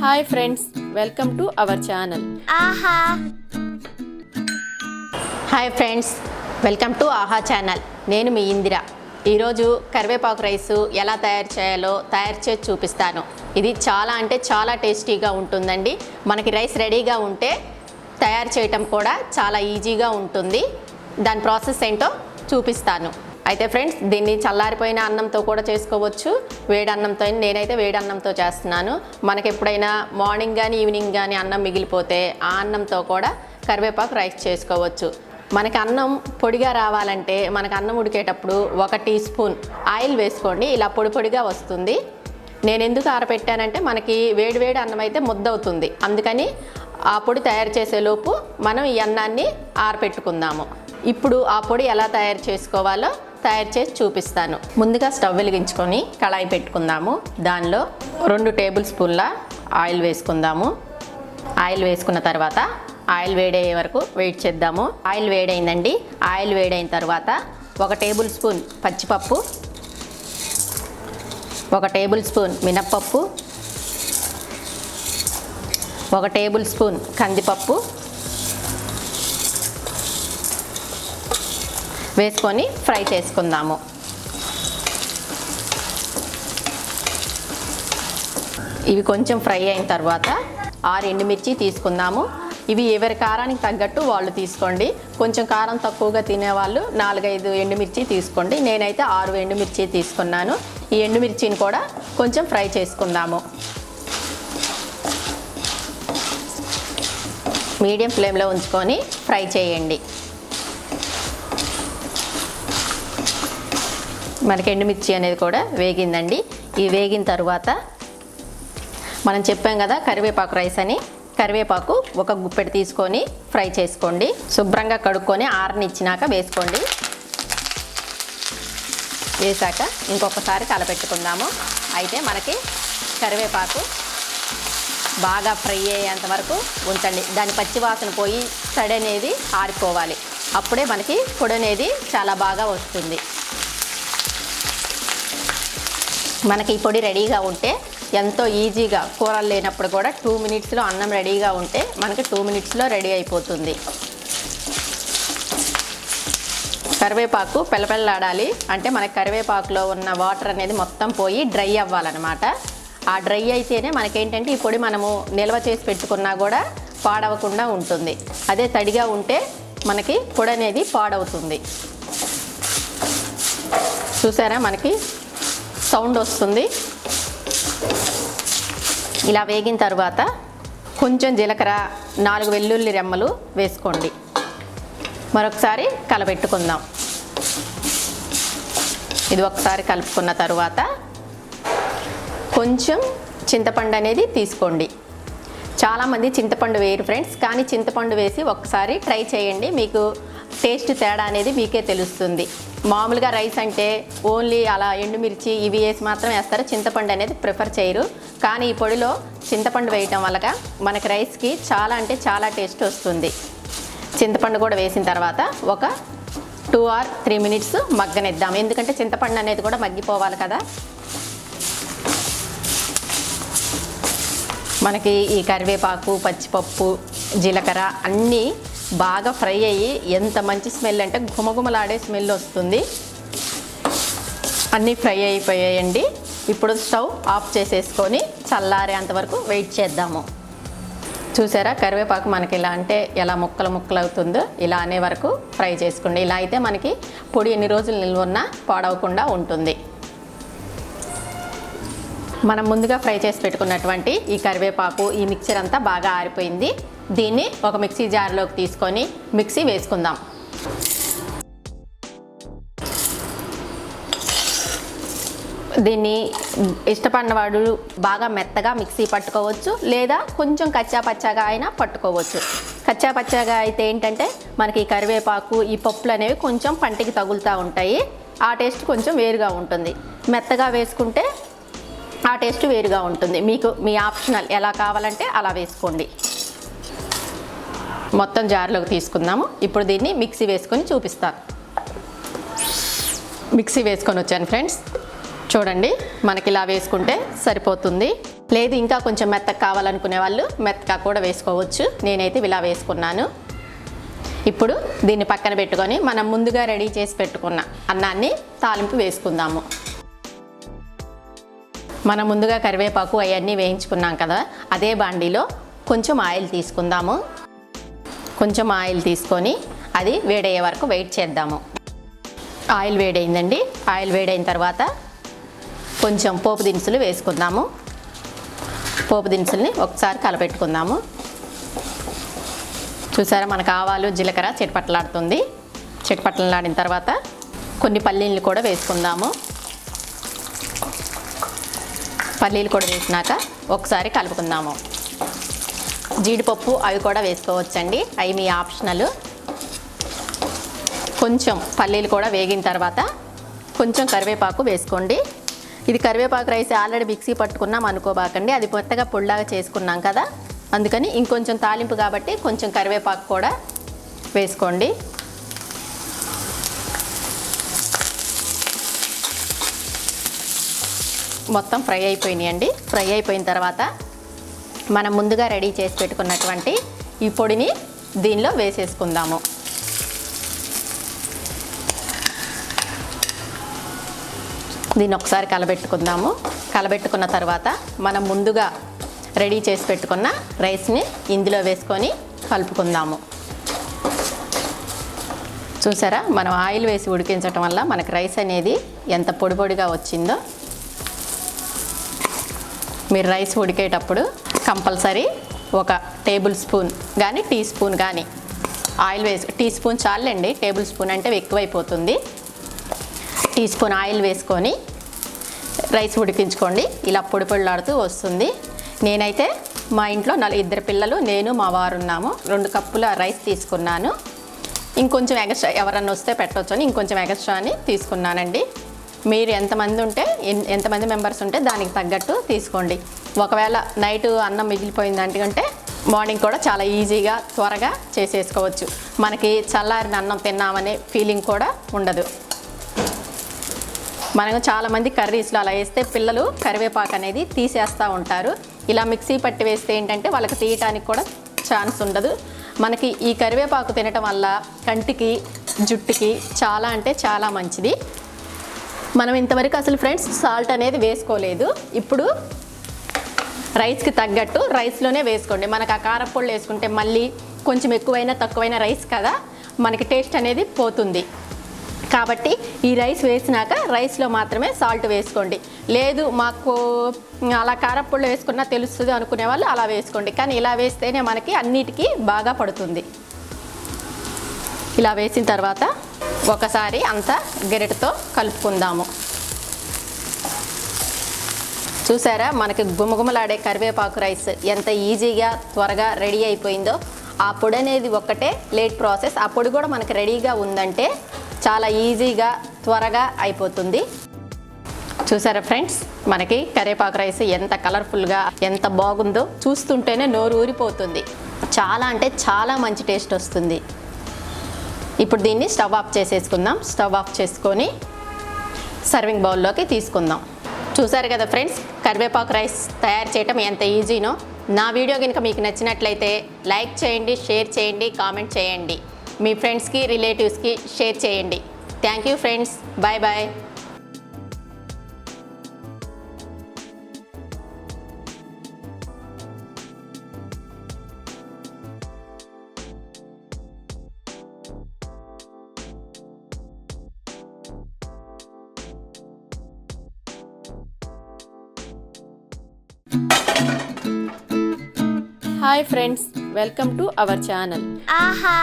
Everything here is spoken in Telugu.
Hi friends, welcome to our channel ఆహా. హాయ్ ఫ్రెండ్స్, వెల్కమ్ టు ఆహా ఛానల్. నేను మీ ఇందిర. ఈరోజు కరివేపాకు రైసు ఎలా తయారు చేయాలో తయారు చేసి చూపిస్తాను. ఇది చాలా అంటే చాలా టేస్టీగా ఉంటుందండి. మనకి రైస్ రెడీగా ఉంటే తయారు చేయటం కూడా చాలా ఈజీగా ఉంటుంది. దాని ప్రాసెస్ ఏంటో చూపిస్తాను. అయితే ఫ్రెండ్స్, దీన్ని చల్లారిపోయిన అన్నంతో కూడా చేసుకోవచ్చు, వేడి అన్నంతో. నేనైతే వేడి అన్నంతో చేస్తున్నాను. మనకి ఎప్పుడైనా మార్నింగ్ కానీ ఈవినింగ్ కానీ అన్నం మిగిలిపోతే ఆ అన్నంతో కూడా కరివేపాకు రైస్ చేసుకోవచ్చు. మనకి అన్నం పొడిగా రావాలంటే మనకు అన్నం ఉడికేటప్పుడు 1 టీ స్పూన్ ఆయిల్ వేసుకోండి. ఇలా పొడి పొడిగా వస్తుంది. నేను ఎందుకు ఆరబెట్టానంటే మనకి వేడి అన్నం అయితే ముద్దవుతుంది. అందుకని ఆ పొడి తయారు చేసేలోపు మనం ఈ అన్నాన్ని ఆరబెట్టుకుందాము. ఇప్పుడు ఆ పొడి ఎలా తయారు చేసుకోవాలో తయారు చేసి చూపిస్తాను. ముందుగా స్టవ్ వెలిగించుకొని కళాయి పెట్టుకుందాము. దానిలో 2 టేబుల్ స్పూన్ల ఆయిల్ వేసుకుందాము. ఆయిల్ వేసుకున్న తర్వాత ఆయిల్ వేడయ్యే వరకు వెయిట్ చేద్దాము. ఆయిల్ వేడైందండి. ఆయిల్ వేడైన తర్వాత 1 టేబుల్ స్పూన్ పచ్చిపప్పు, 1 టేబుల్ స్పూన్ మినప్పప్పు, 1 టేబుల్ స్పూన్ కందిపప్పు వేసుకొని ఫ్రై చేసుకుందాము. ఇవి కొంచెం ఫ్రై అయిన తర్వాత 6 ఎండుమిర్చి తీసుకుందాము. ఇవి ఎవరి కారానికి తగ్గట్టు వాళ్ళు తీసుకోండి. కొంచెం కారం తక్కువగా తినేవాళ్ళు 4-5 ఎండుమిర్చి తీసుకోండి. నేనైతే 6 ఎండుమిర్చి తీసుకున్నాను. ఈ ఎండుమిర్చిని కూడా కొంచెం ఫ్రై చేసుకుందాము. మీడియం ఫ్లేమ్లో ఉంచుకొని ఫ్రై చేయండి. మనకి ఎండుమిర్చి అనేది కూడా వేగిందండి. ఈ వేగిన తర్వాత మనం చెప్పాం కదా కరివేపాకు రైస్ అని. కరివేపాకు 1 గుప్పెడు తీసుకొని ఫ్రై చేసుకోండి. శుభ్రంగా కడుక్కొని ఆరనిచ్చినాక వేసుకోండి. వేసాక ఇంకొకసారి కలపెట్టుకుందాము. అయితే మనకి కరివేపాకు బాగా ఫ్రై అయ్యేంత వరకు ఉంచండి. దాని పచ్చివాసన పోయి తడి అనేది ఆరిపోవాలి. అప్పుడే మనకి పొడి అనేది చాలా బాగా వస్తుంది. మనకి ఈ పొడి రెడీగా ఉంటే ఎంతో ఈజీగా, కూరలు లేనప్పుడు కూడా 2 మినిట్స్లో అన్నం రెడీగా ఉంటే మనకి 2 మినిట్స్లో రెడీ అయిపోతుంది. కరివేపాకు పెళ్ళపెళ్ళాడాలి అంటే మనకి కరివేపాకులో ఉన్న వాటర్ అనేది మొత్తం పోయి డ్రై అవ్వాలన్నమాట. ఆ డ్రై అయితేనే మనకేంటంటే ఈ పొడి మనము నిల్వ చేసి పెట్టుకున్నా కూడా పాడవకుండా ఉంటుంది. అదే తడిగా ఉంటే మనకి పొడి అనేది పాడవుతుంది. చూసారా, మనకి సౌండ్ వస్తుంది. ఇలా వేగిన తర్వాత కొంచెం జీలకర్ర, 4 వెల్లుల్లి రెమ్మలు వేసుకోండి. మరొకసారి కలపెట్టుకుందాం. ఇది ఒకసారి కలుపుకున్న తర్వాత కొంచెం చింతపండు అనేది తీసుకోండి. చాలామంది చింతపండు వేయరు ఫ్రెండ్స్, కానీ చింతపండు వేసి ఒకసారి ట్రై చేయండి. మీకు టేస్ట్ తేడా అనేది మీకే తెలుస్తుంది. మామూలుగా రైస్ అంటే ఓన్లీ అలా ఎండుమిర్చి ఇవి వేసి మాత్రం వేస్తారు, చింతపండు అనేది ప్రిఫర్ చేయరు. కానీ ఈ పొడిలో చింతపండు వేయటం వల్ల మనకి రైస్కి చాలా అంటే చాలా టేస్ట్ వస్తుంది. చింతపండు కూడా వేసిన తర్వాత ఒక 2 or 3 మినిట్స్ మగ్గనిద్దాం. ఎందుకంటే చింతపండు అనేది కూడా మగ్గిపోవాలి కదా. మనకి ఈ కరివేపాకు, పచ్చిపప్పు, జీలకర్ర అన్నీ బాగా ఫ్రై అయ్యి ఎంత మంచి స్మెల్ అంటే గుమగుమలాడే స్మెల్ వస్తుంది. అన్నీ ఫ్రై అయిపోయాయండి. ఇప్పుడు స్టవ్ ఆఫ్ చేసేసుకొని చల్లారేంతవరకు వెయిట్ చేద్దాము. చూసారా, కరివేపాకు మనకి ఇలా అంటే ఎలా ముక్కలు అవుతుందో ఇలా అనే వరకు ఫ్రై చేసుకోండి. ఇలా అయితే మనకి పొడి ఎన్ని రోజులు నిల్వ ఉన్నా పాడవకుండా ఉంటుంది. మనం ముందుగా ఫ్రై చేసి పెట్టుకున్నటువంటి ఈ కరివేపాకు, ఈ మిక్చర్ అంతా బాగా ఆరిపోయింది. దీన్ని ఒక మిక్సీ జార్లోకి తీసుకొని మిక్సీ వేసుకుందాం. దీన్ని ఇష్టపడిన వాడు బాగా మెత్తగా మిక్సీ పట్టుకోవచ్చు, లేదా కొంచెం కచ్చాపచ్చాగా అయినా పట్టుకోవచ్చు. కచ్చాపచ్చాగా అయితే ఏంటంటే మనకి ఈ కరివేపాకు, ఈ పప్పులు అనేవి కొంచెం పంటికి తగులుతూ ఉంటాయి. ఆ టేస్ట్ కొంచెం వేరుగా ఉంటుంది. మెత్తగా వేసుకుంటే ఆ టేస్ట్ వేరుగా ఉంటుంది. మీకు మీ ఆప్షనల్, ఎలా కావాలంటే అలా వేసుకోండి. మొత్తం జార్లోకి తీసుకుందాము. ఇప్పుడు దీన్ని మిక్సీ వేసుకొని చూపిస్తాను. మిక్సీ వేసుకొని వచ్చాను ఫ్రెండ్స్. చూడండి, మనకి ఇలా వేసుకుంటే సరిపోతుంది. లేదు ఇంకా కొంచెం మెత్తగా కావాలనుకునే వాళ్ళు మెత్తగా కూడా వేసుకోవచ్చు. నేనైతే ఇలా వేసుకున్నాను. ఇప్పుడు దీన్ని పక్కన పెట్టుకొని మనం ముందుగా రెడీ చేసి పెట్టుకున్న అన్నాన్ని తాలింపు వేసుకుందాము. మనం ముందుగా కరివేపాకు అవన్నీ వేయించుకున్నాం కదా, అదే బాండీలో కొంచెం ఆయిల్ తీసుకుందాము. కొంచెం ఆయిల్ తీసుకొని అది వేడయ్యే వరకు వెయిట్ చేద్దాము. ఆయిల్ వేడైందండి. ఆయిల్ వేడైన తర్వాత కొంచెం పోపు దినుసులు వేసుకుందాము. పోపు దినుసుల్ని ఒకసారి కలపెట్టుకుందాము. చూసారా, మనకు ఆవాలు జీలకర్ర చిటపట్లాడుతుంది. చిటపట్లాడిన తర్వాత కొన్ని పల్లీలు కూడా వేసుకుందాము. పల్లీలు కూడా వేసినాక ఒకసారి కలుపుకుందాము. జీడిపప్పు అవి కూడా వేసుకోవచ్చండి, అవి మీ ఆప్షనల్. కొంచెం పల్లీలు కూడా వేగిన తర్వాత కొంచెం కరివేపాకు వేసుకోండి. ఇది కరివేపాకు రైస్ ఆల్రెడీ మిక్సీ పట్టుకున్నాం అనుకోబాకండి, అది మెత్తగా పొడిలాగా చేసుకున్నాం కదా, అందుకని ఇంకొంచెం తాలింపు కాబట్టి కొంచెం కరివేపాకు కూడా వేసుకోండి. మొత్తం ఫ్రై అయిపోయినాయండి. ఫ్రై అయిపోయిన తర్వాత మనం ముందుగా రెడీ చేసి పెట్టుకున్నటువంటి ఈ పొడిని దీనిలో వేసేసుకుందాము. దీన్ని ఒకసారి కలబెట్టుకుందాము. కలబెట్టుకున్న తర్వాత మనం ముందుగా రెడీ చేసి పెట్టుకున్న రైస్ని ఇందులో వేసుకొని కలుపుకుందాము. చూసారా, మనం ఆయిల్ వేసి ఉడికించడం వల్ల మనకు రైస్ అనేది ఎంత పొడి పొడిగా వచ్చిందో. మీరు రైస్ ఉడికేటప్పుడు కంపల్సరీ ఒక టేబుల్ స్పూన్ కానీ టీ స్పూన్ కానీ ఆయిల్ వేసి, టీ స్పూన్ చాలండి, టేబుల్ స్పూన్ అంటే ఎక్కువైపోతుంది. టీ స్పూన్ ఆయిల్ వేసుకొని రైస్ ఉడికించుకోండి. ఇలా పొడి పొడిలాడుతూ వస్తుంది. నేనైతే మా ఇంట్లో 2 పిల్లలు, నేను మా వారు ఉన్నాము. 2 కప్పుల రైస్ తీసుకున్నాను. ఇంకొంచెం ఎక్స్ట్రా ఎవరన్నా వస్తే పెట్టవచ్చు అని ఇంకొంచెం ఎక్స్ట్రా అని తీసుకున్నానండి. మీరు ఎంతమంది ఉంటే ఎంతమంది మెంబర్స్ ఉంటే దానికి తగ్గట్టు తీసుకోండి. ఒకవేళ నైట్ అన్నం మిగిలిపోయిందంటే మార్నింగ్ కూడా చాలా ఈజీగా త్వరగా చేసేసుకోవచ్చు. మనకి చల్లారిన అన్నం తిన్నామనే ఫీలింగ్ కూడా ఉండదు. మనం చాలామంది కర్రీస్లో అలా వేస్తే పిల్లలు కరివేపాకు అనేది తీసేస్తూ ఉంటారు. ఇలా మిక్సీ పట్టి వేస్తే ఏంటంటే వాళ్ళకి తీయటానికి కూడా ఛాన్స్ ఉండదు. మనకి ఈ కరివేపాకు తినటం వల్ల కంటికి, జుట్టుకి చాలా అంటే చాలా మంచిది. మనం ఇంతవరకు అసలు ఫ్రెండ్స్ సాల్ట్ అనేది వేసుకోలేదు. ఇప్పుడు రైస్కి తగ్గట్టు రైస్లోనే వేసుకోండి. మనకు ఆ కారపొళ్ళు వేసుకుంటే మళ్ళీ కొంచెం ఎక్కువైనా తక్కువైనా రైస్ కదా, మనకి టేస్ట్ అనేది పోతుంది. కాబట్టి ఈ రైస్ వేసినాక రైస్లో మాత్రమే సాల్ట్ వేసుకోండి. లేదు మాకు అలా కారపొళ్ళు వేసుకున్నా తెలుస్తుంది అనుకునే వాళ్ళు అలా వేసుకోండి. కానీ ఇలా వేస్తేనే మనకి అన్నిటికీ బాగా పడుతుంది. ఇలా వేసిన తర్వాత ఒకసారి అంతా గరిటెతో కలుపుకుందాము. చూసారా, మనకి గుమగుమలాడే కరివేపాకు రైస్ ఎంత ఈజీగా త్వరగా రెడీ అయిపోయిందో. ఆ పొడి అనేది ఒక్కటే లేట్ ప్రాసెస్. ఆ పొడి కూడా మనకి రెడీగా ఉందంటే చాలా ఈజీగా త్వరగా అయిపోతుంది. చూసారా ఫ్రెండ్స్, మనకి కరివేపాకు రైస్ ఎంత కలర్ఫుల్గా ఎంత బాగుందో, చూస్తుంటేనే నోరు ఊరిపోతుంది. చాలా అంటే చాలా మంచి టేస్ట్ వస్తుంది. ఇప్పుడు దీన్ని స్టవ్ ఆఫ్ చేసేసుకుందాం. స్టవ్ ఆఫ్ చేసుకొని సర్వింగ్ బౌల్లోకి తీసుకుందాం. చూసారు కదా ఫ్రెండ్స్, కరివేపాకు రైస్ తయారు చేయటం ఎంత ఈజీనో. నా వీడియో కనుక మీకు నచ్చినట్లయితే లైక్ చేయండి, షేర్ చేయండి, కామెంట్ చేయండి. మీ ఫ్రెండ్స్కి, రిలేటివ్స్కి షేర్ చేయండి. Thank you friends. Bye bye. Hi friends, welcome to our channel. Aaha.